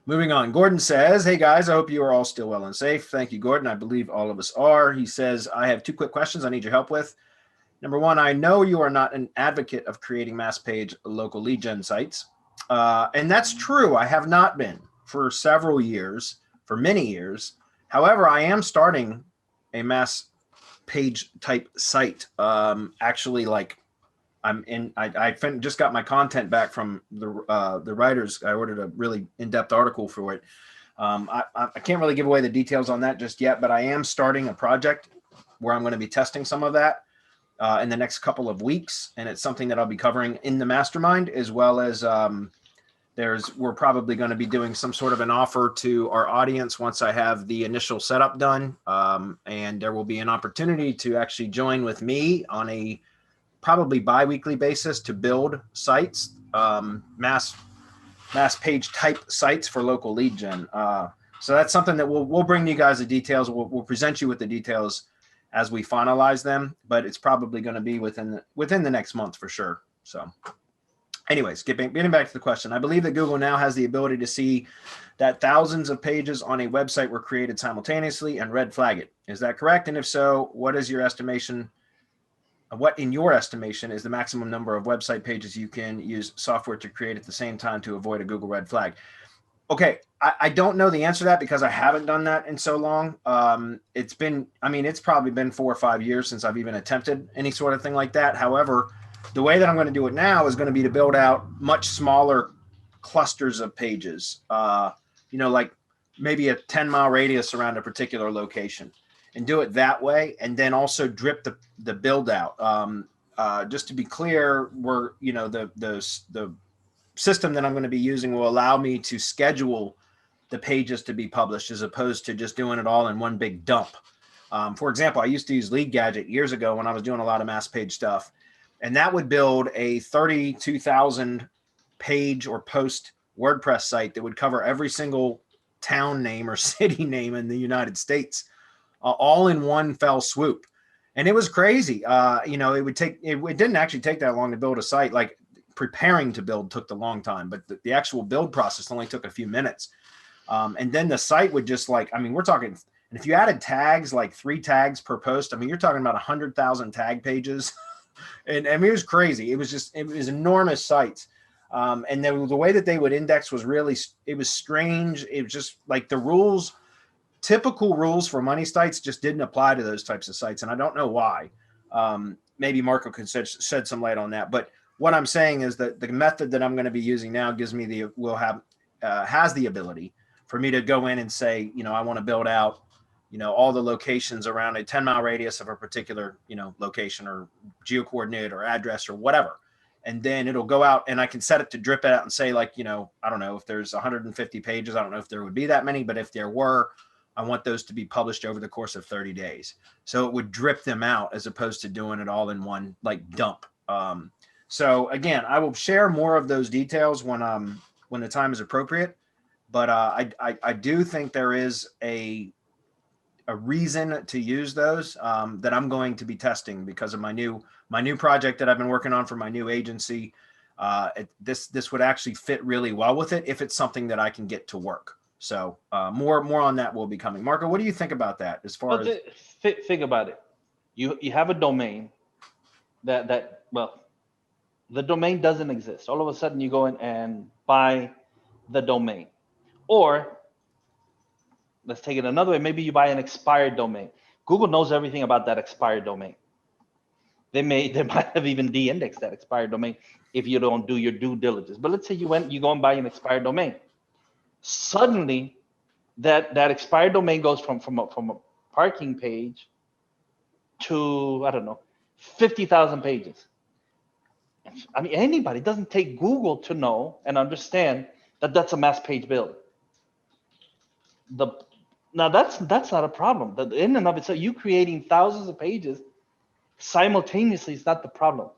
Moving on. Gordon says, hey guys, I hope you are all still well and safe. Thank you, Gordon. I believe all of us are. He says, I have two quick questions I need your help with. Number one, I know you are not an advocate of creating mass page local lead gen sites. And that's true. I have not been for several years, for many years. However, I am starting a mass page type site. Actually, like I just got my content back from the writers. I ordered a really in-depth article for it. I can't really give away the details on that just yet, but I am starting a project where I'm going to be testing some of that in the next couple of weeks, and it's something that I'll be covering in the mastermind, as well as we're probably going to be doing some sort of an offer to our audience once I have the initial setup done, and there will be an opportunity to actually join with me on a probably bi-weekly basis to build sites, mass page type sites for local lead gen. So that's something that we'll bring you guys the details. We'll present you with the details as we finalize them, but it's probably going to be within the next month for sure. So anyways, getting back to the question, I believe that Google now has the ability to see that thousands of pages on a website were created simultaneously and red flag it. Is that correct? And if so, what in your estimation is the maximum number of website pages you can use software to create at the same time to avoid a Google red flag? Okay, I don't know the answer to that because I haven't done that in so long. It's probably been 4 or 5 years since I've even attempted any sort of thing like that. However, the way that I'm going to do it now is going to be to build out much smaller clusters of pages, like maybe a 10-mile radius around a particular location, and do it that way, and then also drip the build out. Just to be clear, the system that I'm going to be using will allow me to schedule the pages to be published as opposed to just doing it all in one big dump. For example, I used to use Lead Gadget years ago when I was doing a lot of mass page stuff, and that would build a 32,000 page or post WordPress site that would cover every single town name or city name in the United States, all in one fell swoop. And it was crazy. It didn't actually take that long to build a site. Like, preparing to build took the long time, but the actual build process only took a few minutes. And then the site would just we're talking, and if you added tags, like 3 tags per post, you're talking about 100,000 tag pages. And it was crazy. It was enormous sites. And then the way that they would index was it was strange. It was just like typical rules for money sites just didn't apply to those types of sites. And I don't know why. Maybe Marco could shed some light on that, but what I'm saying is that the method that I'm going to be using now has the ability for me to go in and say, I want to build out, all the locations around a 10-mile radius of a particular, location or geocoordinate or address or whatever. And then it'll go out and I can set it to drip it out and say, I don't know if there's 150 pages. I don't know if there would be that many, but if there were, I want those to be published over the course of 30 days. So it would drip them out as opposed to doing it all in one dump. So again, I will share more of those details when the time is appropriate. But I do think there is a reason to use those that I'm going to be testing because of my new project that I've been working on for my new agency. This would actually fit really well with it if it's something that I can get to work. So more on that will be coming. Marco, what do you think about that? As far as think about it, you have a domain that the domain doesn't exist. All of a sudden you go in and buy the domain. Or let's take it another way. Maybe you buy an expired domain. Google knows everything about that expired domain. They might have even de-indexed that expired domain if you don't do your due diligence. But let's say you go and buy an expired domain. Suddenly that expired domain goes from a parking page to, I don't know, 50,000 pages. Anybody, it doesn't take Google to know and understand that that's a mass page build. Now that's not a problem. In and of itself, you creating thousands of pages simultaneously is not the problem.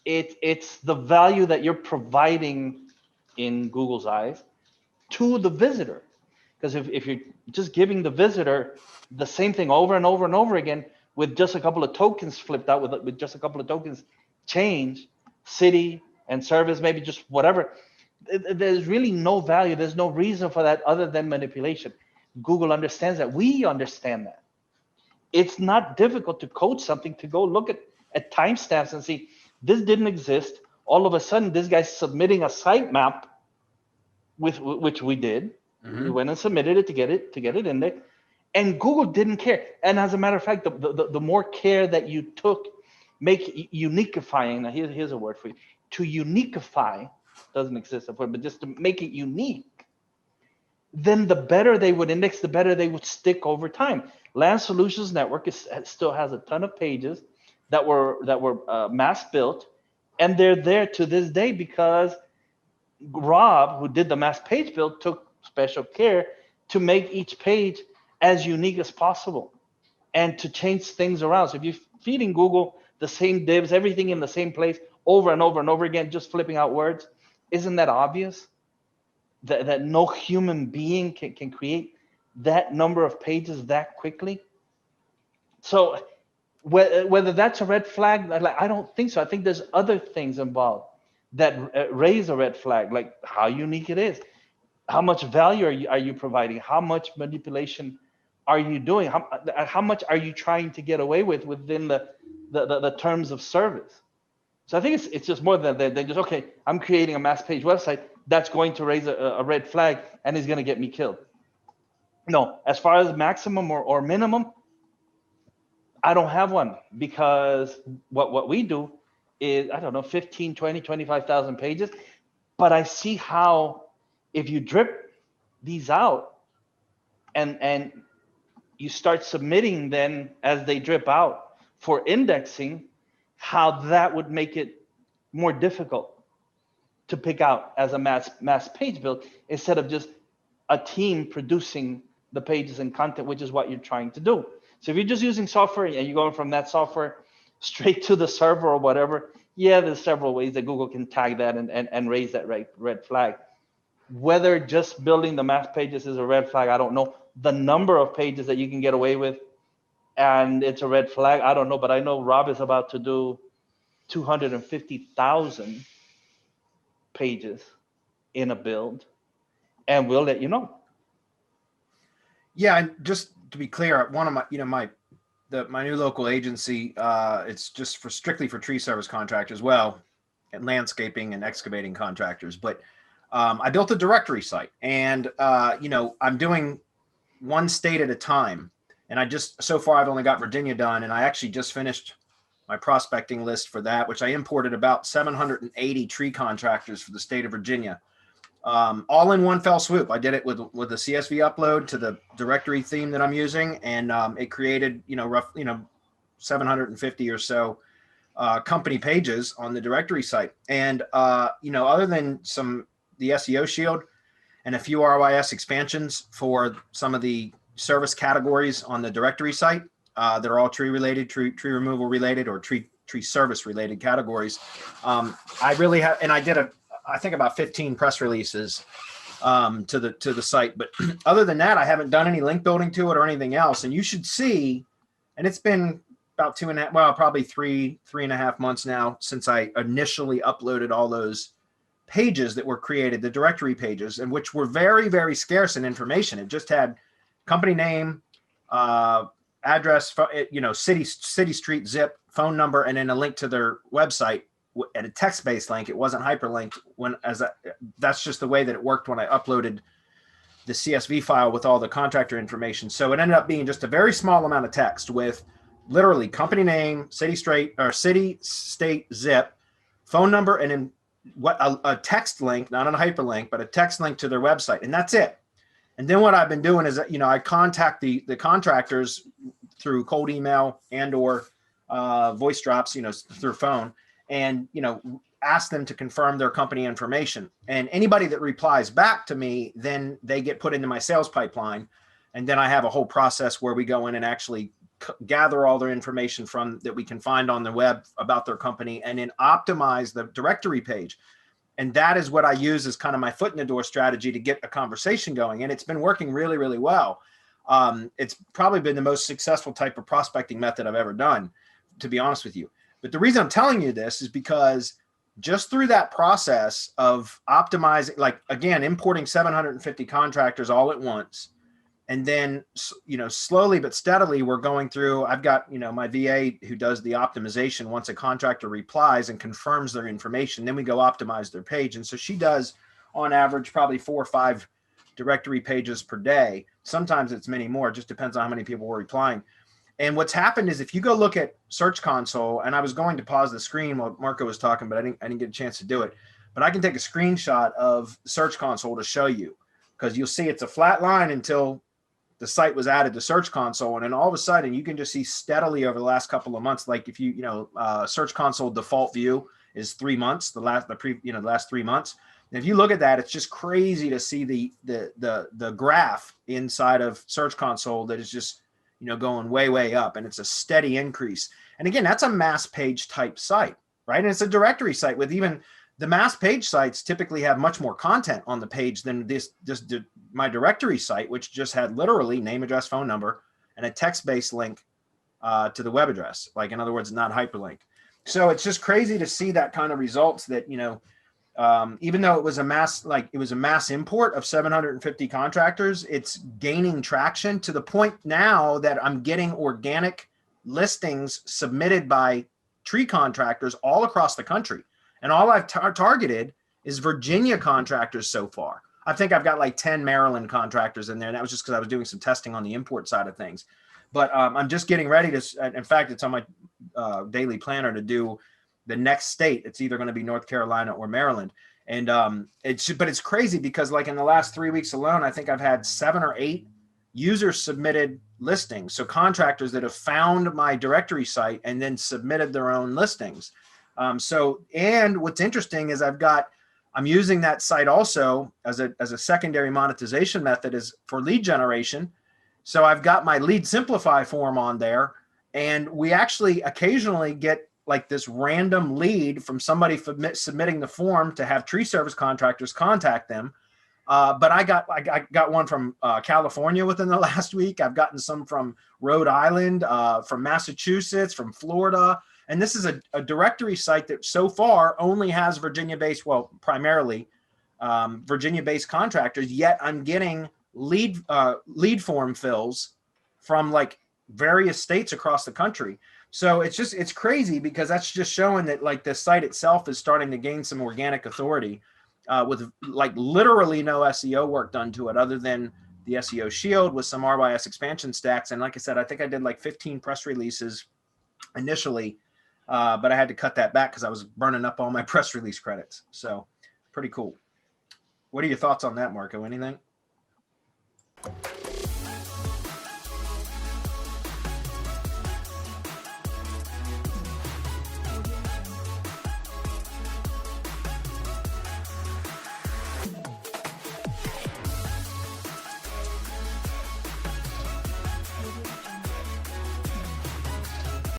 It's the value that you're providing in Google's eyes to the visitor. Because if you're just giving the visitor the same thing over and over and over again with just a couple of tokens flipped out, with just a couple of tokens change, city and service, maybe just whatever, There's really no value. There's no reason for that other than manipulation. Google understands that. We understand that. It's not difficult to code something to go look at timestamps and see this didn't exist. All of a sudden, this guy's submitting a sitemap with which we did. We went and submitted it to get it in there, and Google didn't care. And as a matter of fact, the more care that you took, make uniquifying. Now here's a word for you. To uniquify doesn't exist, but just to make it unique, then the better they would index, the better they would stick over time. Land Solutions Network still has a ton of pages that were mass built, and they're there to this day because Rob, who did the mass page build, took special care to make each page as unique as possible and to change things around. So if you're feeding Google the same divs, everything in the same place over and over and over again, just flipping out words, isn't that obvious? That no human being can create that number of pages that quickly? So whether that's a red flag, I don't think so. I think there's other things involved that raise a red flag, like how unique it is. How much value are you providing? How much manipulation are you doing? How much are you trying to get away with within the terms of service? So I think it's just more than they just, okay, I'm creating a mass page website that's going to raise a red flag and is going to get me killed. No, as far as maximum or minimum, I don't have one, because what we do is, I don't know, 15, 20, 25,000 pages. But I see how if you drip these out and you start submitting them as they drip out for indexing, how that would make it more difficult to pick out as a mass page build, instead of just a team producing the pages and content, which is what you're trying to do. So if you're just using software and you're going from that software straight to the server or whatever, yeah, there's several ways that Google can tag that and raise that red flag. Whether just building the mass pages is a red flag, I don't know. The number of pages that you can get away with and it's a red flag, I don't know. But I know Rob is about to do 250,000 pages in a build, and we'll let you know. Yeah, and just to be clear, one of my, my new local agency, it's just strictly for tree service contractors, well, and landscaping and excavating contractors. But I built a directory site, and I'm doing one state at a time. And so far I've only got Virginia done, and I actually just finished my prospecting list for that, which I imported about 780 tree contractors for the state of Virginia. All in one fell swoop. I did it with a CSV upload to the directory theme that I'm using, and it created, roughly, 750 or so company pages on the directory site. And other than the SEO shield and a few ROIS expansions for some of the service categories on the directory site, that are all tree related, tree removal related, or tree service related categories. I really have, and I did I think about 15 press releases to the site. But other than that, I haven't done any link building to it or anything else. And you should see, and it's been about probably three and a half months now since I initially uploaded all those pages that were created, the directory pages, and which were very, very scarce in information. It just had company name, address, city, street, zip, phone number, and then a link to their website and a text-based link. It wasn't hyperlinked that's just the way that it worked when I uploaded the CSV file with all the contractor information. So it ended up being just a very small amount of text with literally company name, city, state, zip, phone number, and then a text link, not a hyperlink, but a text link to their website. And that's it. And then what I've been doing is, I contact the contractors through cold email and or voice drops, through phone, and ask them to confirm their company information. And anybody that replies back to me, then they get put into my sales pipeline. And then I have a whole process where we go in and actually gather all their information that we can find on the web about their company, and then optimize the directory page. And that is what I use as kind of my foot in the door strategy to get a conversation going. And it's been working really, really well. It's probably been the most successful type of prospecting method I've ever done, to be honest with you. But the reason I'm telling you this is because just through that process of optimizing, like again, importing 750 contractors all at once. And then, slowly but steadily, we're going through, I've got, my VA who does the optimization. Once a contractor replies and confirms their information, then we go optimize their page. And so she does on average, probably 4 or 5 directory pages per day. Sometimes it's many more, it just depends on how many people were replying. And what's happened is if you go look at Search Console, and I was going to pause the screen while Marco was talking, but I didn't get a chance to do it. But I can take a screenshot of Search Console to show you, because you'll see it's a flat line until the site was added to Search Console. And then all of a sudden you can just see steadily over the last couple of months, like if Search Console default view is 3 months, the last 3 months. And if you look at that, it's just crazy to see the graph inside of Search Console that is just, going way, way up, and it's a steady increase. And again, that's a mass page type site, right? And it's a directory site with even the mass page sites typically have much more content on the page than my directory site, which just had literally name, address, phone number, and a text-based link to the web address. Like, in other words, not hyperlink. So it's just crazy to see that kind of results that, even though it was a mass import of 750 contractors, it's gaining traction to the point now that I'm getting organic listings submitted by tree contractors all across the country. And all I've targeted is Virginia contractors so far. I think I've got like 10 Maryland contractors in there. And that was just because I was doing some testing on the import side of things. But I'm just getting ready to, in fact, it's on my daily planner to do the next state. It's either going to be North Carolina or Maryland. And it's crazy because like in the last 3 weeks alone, I think I've had 7 or 8 users submitted listings. So contractors that have found my directory site and then submitted their own listings. And what's interesting is I'm using that site also as a secondary monetization method is for lead generation. So I've got my lead simplify form on there, and we actually occasionally get like this random lead from somebody submitting the form to have tree service contractors contact them. But I got one from California within the last week. I've gotten some from Rhode Island, from Massachusetts, from Florida. And this is a directory site that so far only has Virginia-based, well, primarily Virginia-based contractors, yet I'm getting lead form fills from like various states across the country. So it's crazy because that's just showing that like the site itself is starting to gain some organic authority with like literally no SEO work done to it other than the SEO shield with some RYS expansion stacks. And like I said, I think I did like 15 press releases initially, but I had to cut that back because I was burning up all my press release credits. So pretty cool. What are your thoughts on that, Marco? Anything?